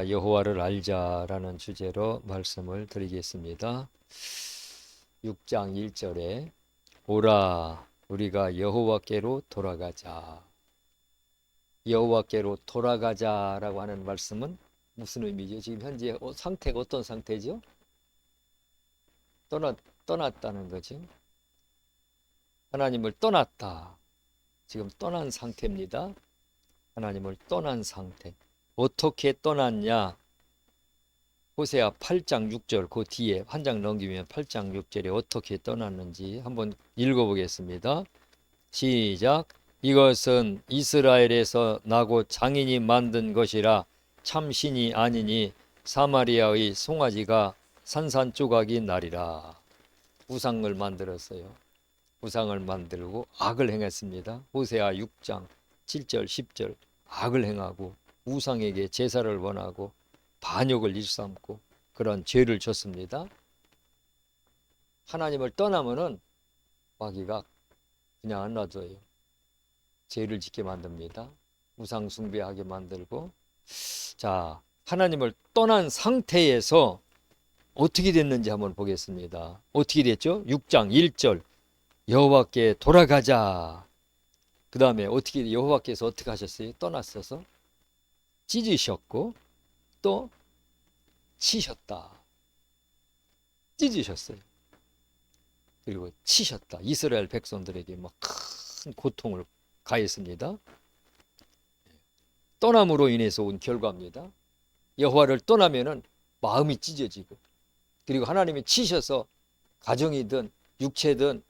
자, 여호와를 알자라는 주제로 말씀을 드리겠습니다. 6장 1절에 오라 우리가 여호와께로 돌아가자. 여호와께로 돌아가자라고 하는 말씀은 무슨 의미죠? 지금 현재 상태가 어떤 상태죠? 떠났다는 거죠. 하나님을 떠났다. 지금 떠난 상태입니다. 하나님을 떠난 상태. 어떻게 떠났냐? 호세아 8장 6절 그 뒤에 한 장 넘기면 8장 6절에 어떻게 떠났는지 한번 읽어보겠습니다. 시작. 이것은 이스라엘에서 나고 장인이 만든 것이라 참 신이 아니니 사마리아의 송아지가 산산조각이 나리라. 우상을 만들었어요. 우상을 만들고 악을 행했습니다. 호세아 6장 7절 10절 악을 행하고 우상에게 제사를 원하고 반역을 일삼고 그런 죄를 졌습니다. 하나님을 떠나면은 마귀가 그냥 안 놔둬요. 죄를 짓게 만듭니다. 우상 숭배하게 만들고. 자, 하나님을 떠난 상태에서 어떻게 됐는지 한번 보겠습니다. 어떻게 됐죠? 6장 1절 여호와께 돌아가자. 그 다음에 어떻게 여호와께서 어떻게 하셨어요? 떠났어서 찢으셨고 또 치셨다. 찢으셨어요. 그리고 치셨다. 이스라엘 백성들에게 막 큰 고통을 가했습니다. 떠남으로 인해서 온 결과입니다. 여호와를 떠나면은 마음이 찢어지고 그리고 하나님이 치셔서 가정이든 육체든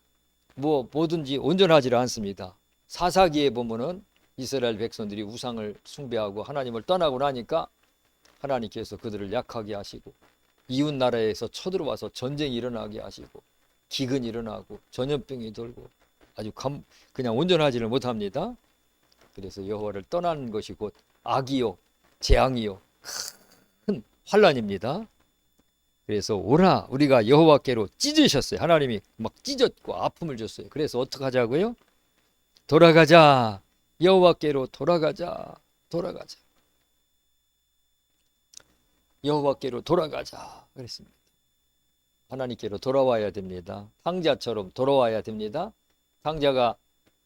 뭐든지 온전하지 않습니다. 사사기에 보면은 이스라엘 백성들이 우상을 숭배하고 하나님을 떠나고 나니까 하나님께서 그들을 약하게 하시고 이웃 나라에서 쳐들어와서 전쟁이 일어나게 하시고 기근이 일어나고 전염병이 돌고 아주 그냥 온전하지를 못합니다. 그래서 여호와를 떠나는 것이 곧 악이요 재앙이요 큰 환난입니다. 그래서 오라 우리가 여호와께로 찢으셨어요. 하나님이 막 찢었고 아픔을 줬어요. 그래서 어떻게 하자고요? 돌아가자. 여호와께로 돌아가자. 돌아가자. 여호와께로 돌아가자 그랬습니다. 하나님께로 돌아와야 됩니다. 탕자처럼 돌아와야 됩니다. 탕자가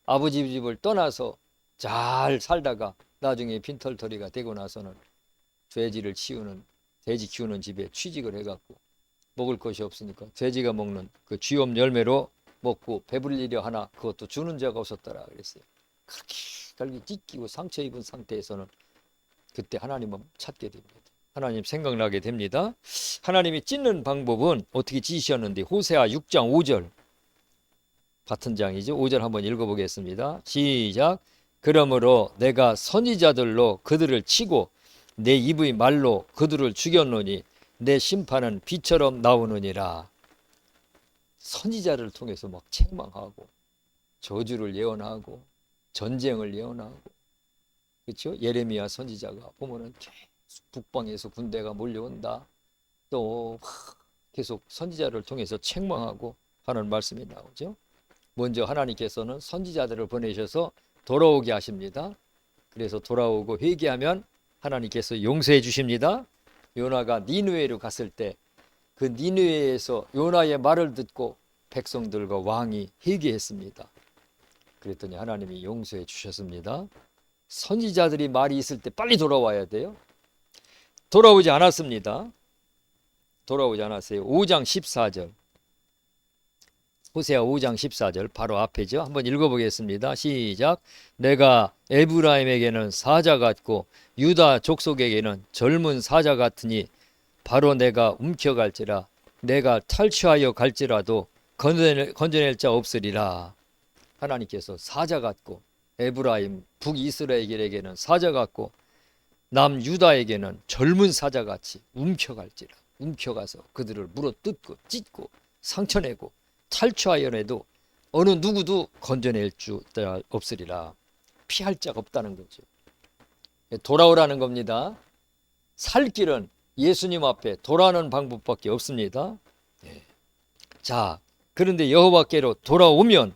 아버지 집을 떠나서 잘 살다가 나중에 빈털터리가 되고 나서는 돼지를 치우는 돼지 키우는 집에 취직을 해갖고 먹을 것이 없으니까 돼지가 먹는 그 쥐엄 열매로 먹고 배불리려 하나 그것도 주는 자가 없었더라 그랬어요. 그렇게 갈기 찢기고 상처 입은 상태에서는 그때 하나님은 찾게 됩니다. 하나님 생각나게 됩니다. 하나님이 찢는 방법은 어떻게 찢으셨는데 호세아 6장 5절 같은 장이죠. 5절 한번 읽어보겠습니다. 시작. 그러므로 내가 선지자들로 그들을 치고 내 입의 말로 그들을 죽였노니 내 심판은 비처럼 나오느니라. 선지자를 통해서 막 책망하고 저주를 예언하고 전쟁을 예언하고 그렇죠? 예레미야 선지자가 보면은 계속 북방에서 군대가 몰려온다. 또 계속 선지자를 통해서 책망하고 하는 말씀이 나오죠. 먼저 하나님께서는 선지자들을 보내셔서 돌아오게 하십니다. 그래서 돌아오고 회개하면 하나님께서 용서해 주십니다. 요나가 니느웨로 갔을 때 그 니느웨에서 요나의 말을 듣고 백성들과 왕이 회개했습니다. 그랬더니 하나님이 용서해 주셨습니다. 선지자들이 말이 있을 때 빨리 돌아와야 돼요. 돌아오지 않았습니다. 돌아오지 않았어요. 5장 14절 호세아 5장 14절 바로 앞에죠. 한번 읽어보겠습니다. 시작. 내가 에브라임에게는 사자 같고 유다 족속에게는 젊은 사자 같으니 바로 내가 움켜갈지라. 내가 탈취하여 갈지라도 건져낼 자 없으리라. 하나님께서 사자 같고 에브라임 북이스라엘에게는 사자 같고 남유다에게는 젊은 사자같이 움켜갈지라. 움켜가서 그들을 물어뜯고 찢고 상처내고 탈취하여내도 어느 누구도 건져낼 자 없으리라. 피할 자가 없다는 거죠. 돌아오라는 겁니다. 살 길은 예수님 앞에 돌아오는 방법밖에 없습니다. 자, 그런데 여호와께로 돌아오면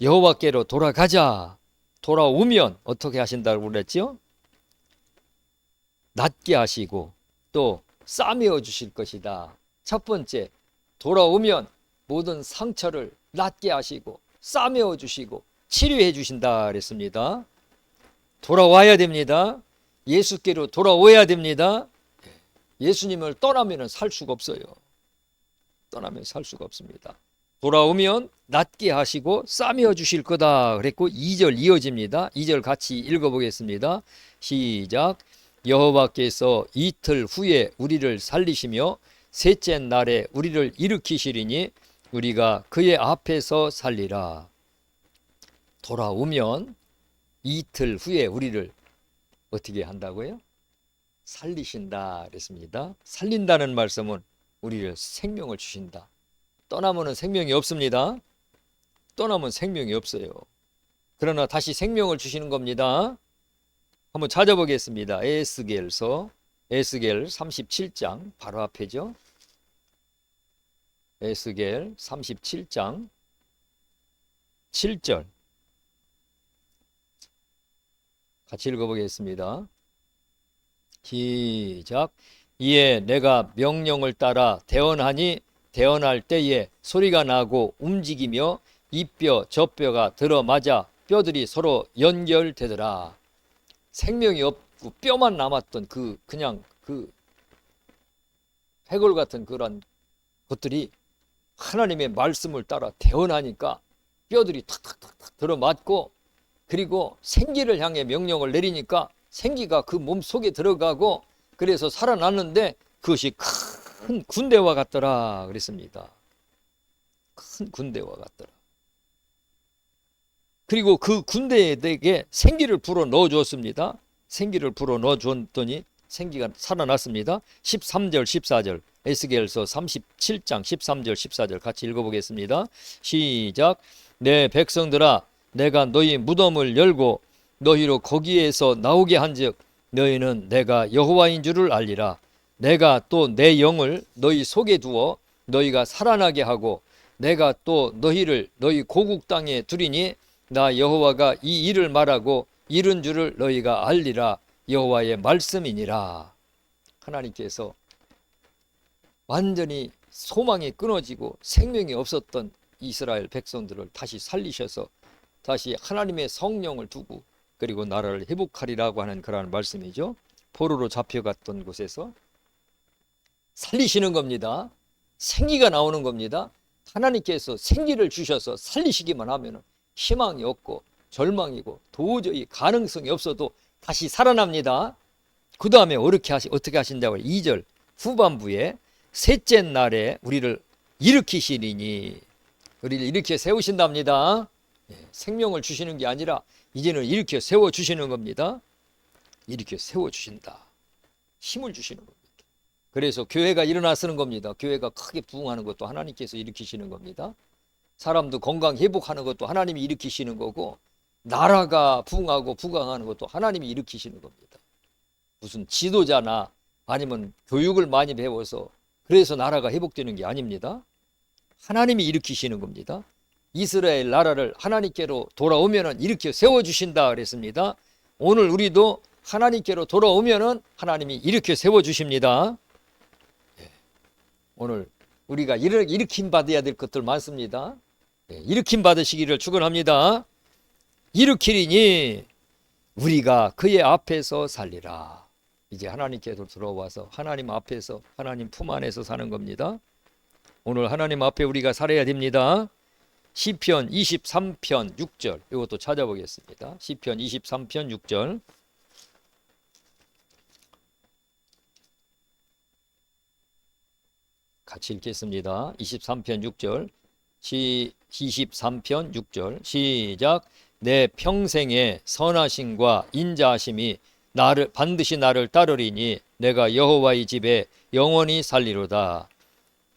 여호와께로 돌아가자. 돌아오면 어떻게 하신다고 그랬죠? 낫게 하시고 또 싸매어 주실 것이다. 첫 번째, 돌아오면 모든 상처를 낫게 하시고 싸매어 주시고 치료해 주신다 그랬습니다. 돌아와야 됩니다. 예수께로 돌아오야 됩니다. 예수님을 떠나면 살 수가 없어요. 떠나면 살 수가 없습니다. 돌아오면 낫게 하시고 싸매어 주실 거다 그랬고 2절 이어집니다. 2절 같이 읽어보겠습니다. 시작. 여호와께서 이틀 후에 우리를 살리시며 셋째 날에 우리를 일으키시리니 우리가 그의 앞에서 살리라. 돌아오면 이틀 후에 우리를 어떻게 한다고요? 살리신다 그랬습니다. 살린다는 말씀은 우리를 생명을 주신다. 떠나면 생명이 없습니다. 떠나면 생명이 없어요. 그러나 다시 생명을 주시는 겁니다. 한번 찾아보겠습니다. 에스겔서 에스겔 37장 바로 앞에죠. 에스겔 37장 7절 같이 읽어보겠습니다. 시작. 이에 내가 명령을 따라 대언하니 대언할 때에 소리가 나고 움직이며 이 뼈 저 뼈가 들어맞아 뼈들이 서로 연결되더라. 생명이 없고 뼈만 남았던 그냥 해골 같은 그런 것들이 하나님의 말씀을 따라 대언하니까 뼈들이 탁탁탁탁 들어맞고, 그리고 생기를 향해 명령을 내리니까 생기가 그 몸 속에 들어가고 그래서 살아났는데 그것이 큰 군대와 같더라 그랬습니다. 큰 군대와 같더라. 그리고 그 군대에게 생기를 불어 넣어 주었습니다. 생기를 불어 넣어 주었더니 생기가 살아났습니다. 13절 14절 에스겔서 37장 13절 14절 같이 읽어보겠습니다. 시작. 내 백성들아, 내가 너희 무덤을 열고 너희로 거기에서 나오게 한즉 너희는 내가 여호와인 줄을 알리라. 내가 또 내 영을 너희 속에 두어 너희가 살아나게 하고 내가 또 너희를 너희 고국 땅에 두리니 나 여호와가 이 일을 말하고 이른 줄을 너희가 알리라. 여호와의 말씀이니라. 하나님께서 완전히 소망이 끊어지고 생명이 없었던 이스라엘 백성들을 다시 살리셔서 다시 하나님의 성령을 두고 그리고 나라를 회복하리라고 하는 그러한 말씀이죠. 포로로 잡혀갔던 곳에서 살리시는 겁니다. 생기가 나오는 겁니다. 하나님께서 생기를 주셔서 살리시기만 하면 희망이 없고 절망이고 도저히 가능성이 없어도 다시 살아납니다. 그 다음에 어떻게 하신다고 해요? 2절 후반부에 셋째 날에 우리를 일으키시리니, 우리를 일으켜 세우신답니다. 생명을 주시는 게 아니라 이제는 일으켜 세워주시는 겁니다. 일으켜 세워주신다. 힘을 주시는 겁니다. 그래서 교회가 일어나 쓰는 겁니다. 교회가 크게 부흥하는 것도 하나님께서 일으키시는 겁니다. 사람도 건강 회복하는 것도 하나님이 일으키시는 거고, 나라가 부흥하고 부강하는 것도 하나님이 일으키시는 겁니다. 무슨 지도자나 아니면 교육을 많이 배워서 그래서 나라가 회복되는 게 아닙니다. 하나님이 일으키시는 겁니다. 이스라엘 나라를 하나님께로 돌아오면은 일으켜 세워주신다 그랬습니다. 오늘 우리도 하나님께로 돌아오면은 하나님이 일으켜 세워주십니다. 오늘 우리가 일으킴 받아야 될 것들 많습니다. 일으킴 받으시기를 축원합니다. 일으키리니 우리가 그의 앞에서 살리라. 이제 하나님께로 들어와서 하나님 앞에서 하나님 품 안에서 사는 겁니다. 오늘 하나님 앞에 우리가 살아야 됩니다. 시편 23편 6절 이것도 찾아보겠습니다. 시편 23편 6절 같이 읽겠습니다. 23편 6절 23편 6절 시작. 내 평생의 선하심과 인자하심이 반드시 나를 따르리니 내가 여호와의 집에 영원히 살리로다.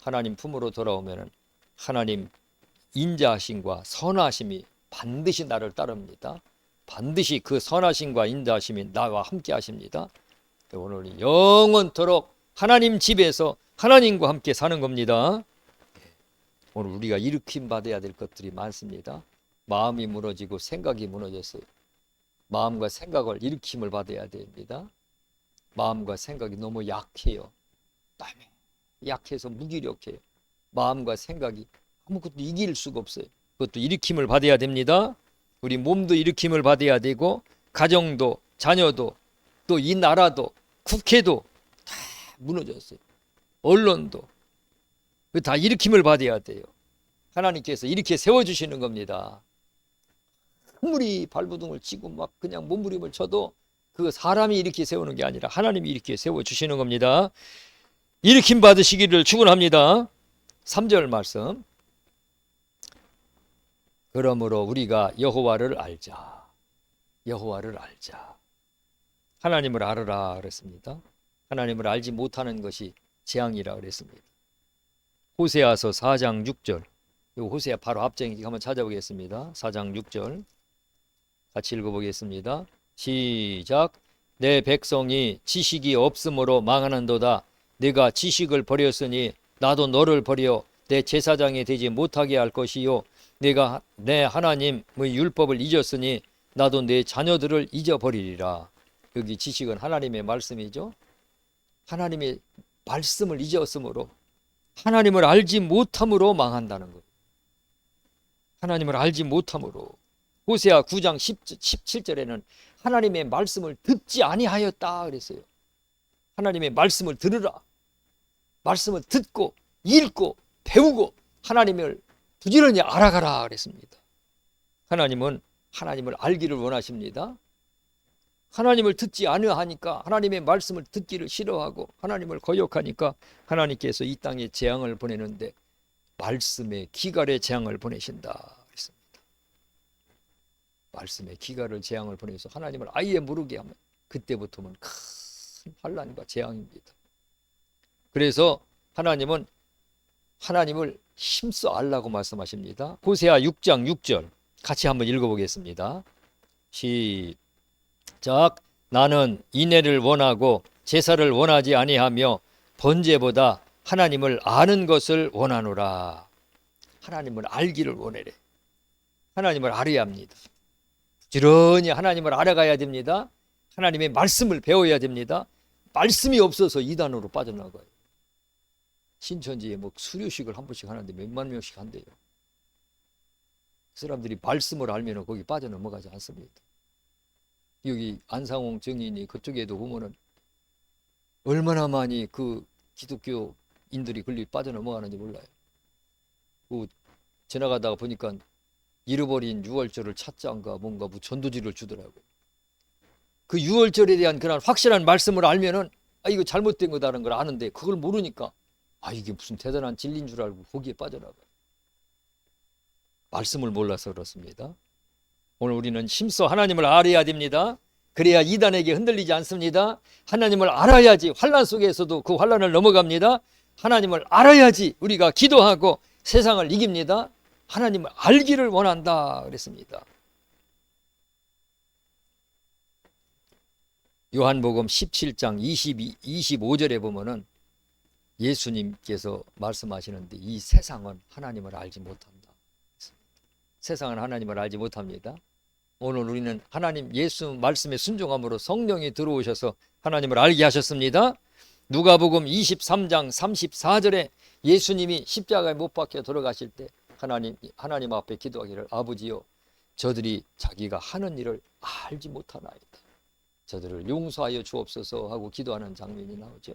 하나님 품으로 돌아오면 하나님 인자하심과 선하심이 반드시 나를 따릅니다. 반드시 그 선하심과 인자하심이 나와 함께 하십니다. 오늘 영원토록 하나님 집에서 하나님과 함께 사는 겁니다. 오늘 우리가 일으킴 받아야 될 것들이 많습니다. 마음이 무너지고 생각이 무너졌어요. 마음과 생각을 일으킴을 받아야 됩니다. 마음과 생각이 너무 약해요. 너무 약해서 무기력해요. 마음과 생각이 아무것도 이길 수가 없어요. 그것도 일으킴을 받아야 됩니다. 우리 몸도 일으킴을 받아야 되고, 가정도, 자녀도, 또 이 나라도, 국회도 다 무너졌어요. 언론도 다 일으킴을 받아야 돼요. 하나님께서 이렇게 세워주시는 겁니다. 아무리 발버둥을 치고 막 그냥 몸부림을 쳐도 그 사람이 이렇게 세우는 게 아니라 하나님이 이렇게 세워주시는 겁니다. 일으킴 받으시기를 축원합니다. 3절 말씀. 그러므로 우리가 여호와를 알자. 여호와를 알자. 하나님을 알으라 그랬습니다. 하나님을 알지 못하는 것이 재앙이라 그랬습니다. 호세아서 4장 6절. 이 호세아 바로 앞장이 한번 찾아보겠습니다. 4장 6절 같이 읽어보겠습니다. 시작. 내 백성이 지식이 없으므로 망하는도다. 네가 지식을 버렸으니 나도 너를 버려 내 제사장이 되지 못하게 할 것이요, 네가 내 하나님의 율법을 잊었으니 나도 내 자녀들을 잊어버리리라. 여기 지식은 하나님의 말씀이죠. 하나님의 말씀을 잊었으므로, 하나님을 알지 못함으로 망한다는 거예요. 하나님을 알지 못함으로. 호세아 9장 17절에는 하나님의 말씀을 듣지 아니하였다 그랬어요. 하나님의 말씀을 들으라. 말씀을 듣고 읽고 배우고 하나님을 부지런히 알아가라 그랬습니다. 하나님은 하나님을 알기를 원하십니다. 하나님을 듣지 않으하니까, 하나님의 말씀을 듣기를 싫어하고 하나님을 거역하니까 하나님께서 이 땅에 재앙을 보내는데 말씀의 기갈의 재앙을 보내신다 그랬습니다. 말씀의 기갈을 재앙을 보내서 하나님을 아예 모르게 하면 그때부터는 큰 환난과 재앙입니다. 그래서 하나님은 하나님을 힘써 알라고 말씀하십니다. 호세아 6장 6절 같이 한번 읽어보겠습니다. 시작. 나는 인애를 원하고 제사를 원하지 아니하며 번제보다 하나님을 아는 것을 원하노라. 하나님을 알기를 원하래. 하나님을 알아야 합니다. 부지런히 하나님을 알아가야 됩니다. 하나님의 말씀을 배워야 됩니다. 말씀이 없어서 이단으로 빠져나가요. 신천지에 뭐 수료식을 한 번씩 하는데 몇만 명씩 한대요. 그 사람들이 말씀을 알면 거기 빠져넘어가지 않습니다. 여기 안상홍 정인이 그쪽에도 보면은 얼마나 많이 그 기독교인들이 걸리 빠져넘어가는지 몰라요. 그 지나가다가 보니까 잃어버린 유월절을 찾자인가 뭔가 뭐 전도지를 주더라고요. 그 유월절에 대한 그런 확실한 말씀을 알면은 이거 잘못된 거다라는 걸 아는데 그걸 모르니까 이게 무슨 대단한 진리인 줄 알고 거기에 빠져나가요. 말씀을 몰라서 그렇습니다. 오늘 우리는 힘써 하나님을 알아야 됩니다. 그래야 이단에게 흔들리지 않습니다. 하나님을 알아야지 환난 속에서도 그 환난을 넘어갑니다. 하나님을 알아야지 우리가 기도하고 세상을 이깁니다. 하나님을 알기를 원한다 그랬습니다. 요한복음 17장 25절에 보면은 예수님께서 말씀하시는데 이 세상은 하나님을 알지 못한다. 세상은 하나님을 알지 못합니다. 오늘 우리는 하나님 예수 말씀에 순종함으로 성령이 들어오셔서 하나님을 알게 하셨습니다. 누가복음 23장 34절에 예수님이 십자가에 못 박혀 돌아가실 때 하나님 앞에 기도하기를 아버지여 저들이 자기가 하는 일을 알지 못하나이다. 저들을 용서하여 주옵소서 하고 기도하는 장면이 나오죠.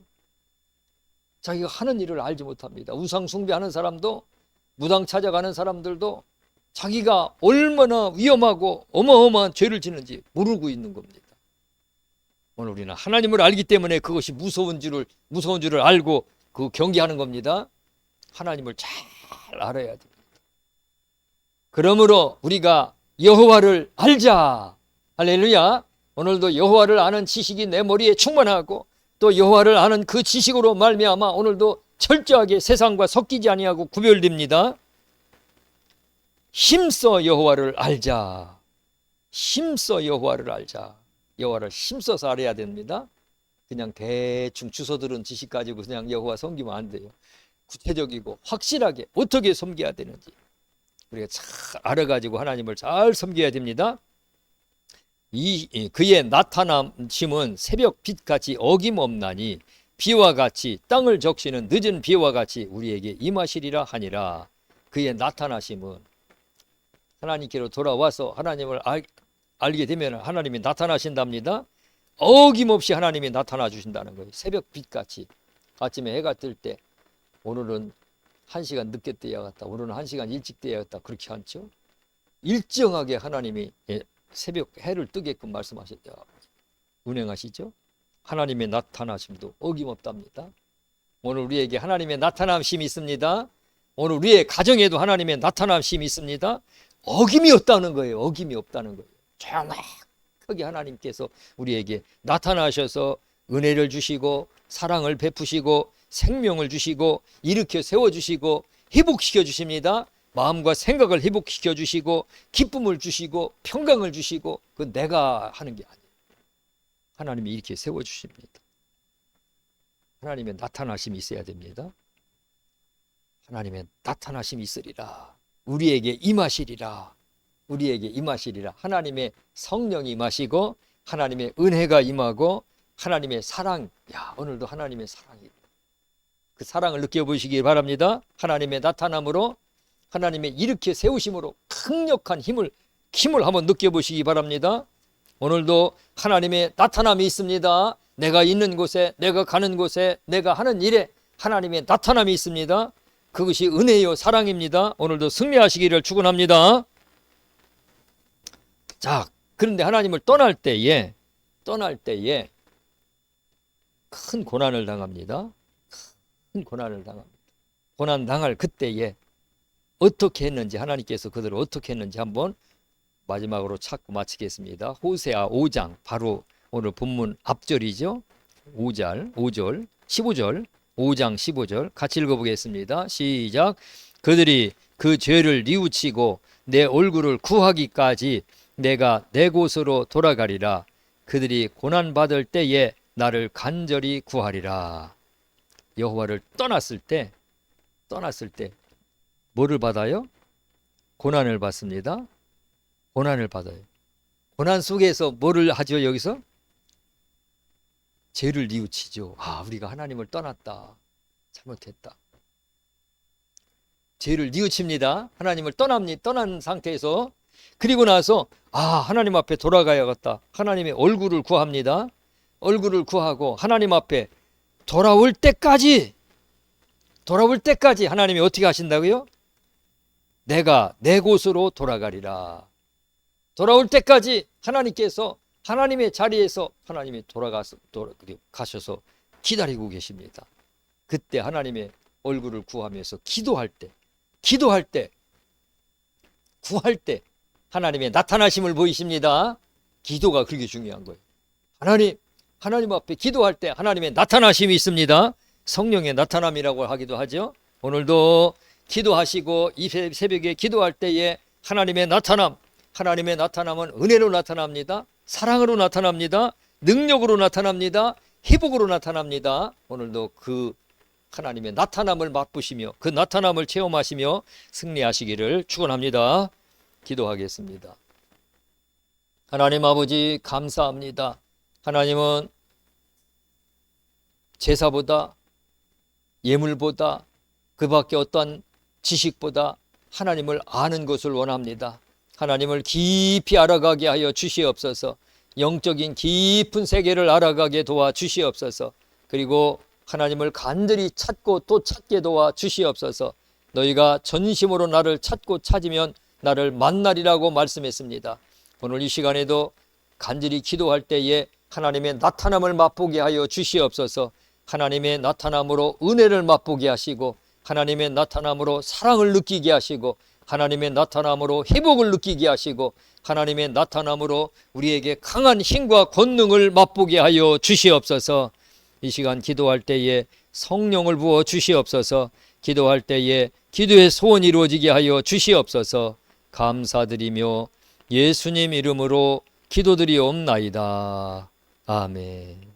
자기가 하는 일을 알지 못합니다. 우상 숭배하는 사람도 무당 찾아가는 사람들도 자기가 얼마나 위험하고 어마어마한 죄를 지는지 모르고 있는 겁니다. 오늘 우리는 하나님을 알기 때문에 그것이 무서운 줄을 알고 그 경계하는 겁니다. 하나님을 잘 알아야 됩니다. 그러므로 우리가 여호와를 알자. 할렐루야. 오늘도 여호와를 아는 지식이 내 머리에 충만하고 또 여호와를 아는 그 지식으로 말미암아 오늘도 철저하게 세상과 섞이지 아니하고 구별됩니다. 힘써 여호와를 알자. 힘써 여호와를 알자. 여호와를 힘써서 알아야 됩니다. 그냥 대충 주워 들은 지식 가지고 그냥 여호와 섬기면 안 돼요. 구체적이고 확실하게 어떻게 섬겨야 되는지 우리가 잘 알아가지고 하나님을 잘 섬겨야 됩니다. 그의 나타나심은 새벽 빛같이 어김없나니 비와 같이 땅을 적시는 늦은 비와 같이 우리에게 임하시리라 하니라. 그의 나타나심은 하나님께로 돌아와서 하나님을 알게 되면 하나님이 나타나신답니다. 어김없이 하나님이 나타나 주신다는 거예요. 새벽 빛같이. 아침에 해가 뜰 때 오늘은 1시간 늦게 떠야겠다, 오늘은 1시간 일찍 떠야겠다, 그렇게 않죠. 일정하게 하나님이 새벽 해를 뜨게끔 말씀하셨죠. 운행하시죠. 하나님의 나타나심도 어김없답니다. 오늘 우리에게 하나님의 나타나심이 있습니다. 오늘 우리의 가정에도 하나님의 나타나심이 있습니다. 어김이 없다는 거예요. 어김이 없다는 거예요. 정확하게 하나님께서 우리에게 나타나셔서 은혜를 주시고 사랑을 베푸시고 생명을 주시고 일으켜 세워주시고 회복시켜 주십니다. 마음과 생각을 회복시켜 주시고 기쁨을 주시고 평강을 주시고, 그 내가 하는 게 아니에요. 하나님이 이렇게 세워주십니다. 하나님의 나타나심이 있어야 됩니다. 하나님의 나타나심이 있으리라. 우리에게 임하시리라. 우리에게 임하시리라. 하나님의 성령이 임하시고 하나님의 은혜가 임하고 하나님의 사랑. 오늘도 하나님의 사랑이, 그 사랑을 느껴보시기 바랍니다. 하나님의 나타남으로, 하나님의 일으켜 세우심으로 강력한 힘을 한번 느껴보시기 바랍니다. 오늘도 하나님의 나타남이 있습니다. 내가 있는 곳에, 내가 가는 곳에, 내가 하는 일에 하나님의 나타남이 있습니다. 그것이 은혜요 사랑입니다. 오늘도 승리하시기를 축원합니다. 자, 그런데 하나님을 떠날 때에 큰 고난을 당합니다. 큰 고난을 당합니다. 고난 당할 그때에 어떻게 했는지, 하나님께서 그들을 어떻게 했는지 한번 마지막으로 찾고 마치겠습니다. 호세아 5장, 바로 오늘 본문 앞절이죠. 5절, 15절, 5장 15절 같이 읽어보겠습니다. 시작. 그들이 그 죄를 뉘우치고 내 얼굴을 구하기까지 내가 내 곳으로 돌아가리라. 그들이 고난받을 때에 나를 간절히 구하리라. 여호와를 떠났을 때 뭐를 받아요? 고난을 받습니다. 고난을 받아요. 고난 속에서 뭐를 하죠? 여기서 죄를 뉘우치죠. 우리가 하나님을 떠났다, 잘못했다. 죄를 뉘우칩니다. 하나님을 떠난 상태에서, 그리고 나서 하나님 앞에 돌아가야겠다. 하나님의 얼굴을 구합니다. 얼굴을 구하고 하나님 앞에 돌아올 때까지 하나님이 어떻게 하신다고요? 내가 내 곳으로 돌아가리라. 돌아올 때까지 하나님께서 하나님의 자리에서 하나님이 가셔서 기다리고 계십니다. 그때 하나님의 얼굴을 구하면서 기도할 때, 구할 때 하나님의 나타나심을 보이십니다. 기도가 그렇게 중요한 거예요. 하나님 앞에 기도할 때 하나님의 나타나심이 있습니다. 성령의 나타남이라고 하기도 하죠. 오늘도 기도하시고 이 새벽에 기도할 때에 하나님의 나타남은 은혜로 나타납니다. 사랑으로 나타납니다. 능력으로 나타납니다. 회복으로 나타납니다. 오늘도 그 하나님의 나타남을 맛보시며 그 나타남을 체험하시며 승리하시기를 축원합니다. 기도하겠습니다. 하나님 아버지, 감사합니다. 하나님은 제사보다, 예물보다, 그 밖에 어떠한 지식보다 하나님을 아는 것을 원합니다. 하나님을 깊이 알아가게 하여 주시옵소서. 영적인 깊은 세계를 알아가게 도와 주시옵소서. 그리고 하나님을 간절히 찾고 또 찾게 도와 주시옵소서. 너희가 전심으로 나를 찾고 찾으면 나를 만나리라고 말씀했습니다. 오늘 이 시간에도 간절히 기도할 때에 하나님의 나타남을 맛보게 하여 주시옵소서. 하나님의 나타남으로 은혜를 맛보게 하시고, 하나님의 나타남으로 사랑을 느끼게 하시고, 하나님의 나타남으로 회복을 느끼게 하시고, 하나님의 나타남으로 우리에게 강한 힘과 권능을 맛보게 하여 주시옵소서. 이 시간 기도할 때에 성령을 부어 주시옵소서. 기도할 때에 기도의 소원이 이루어지게 하여 주시옵소서. 감사드리며 예수님 이름으로 기도드리옵나이다. 아멘.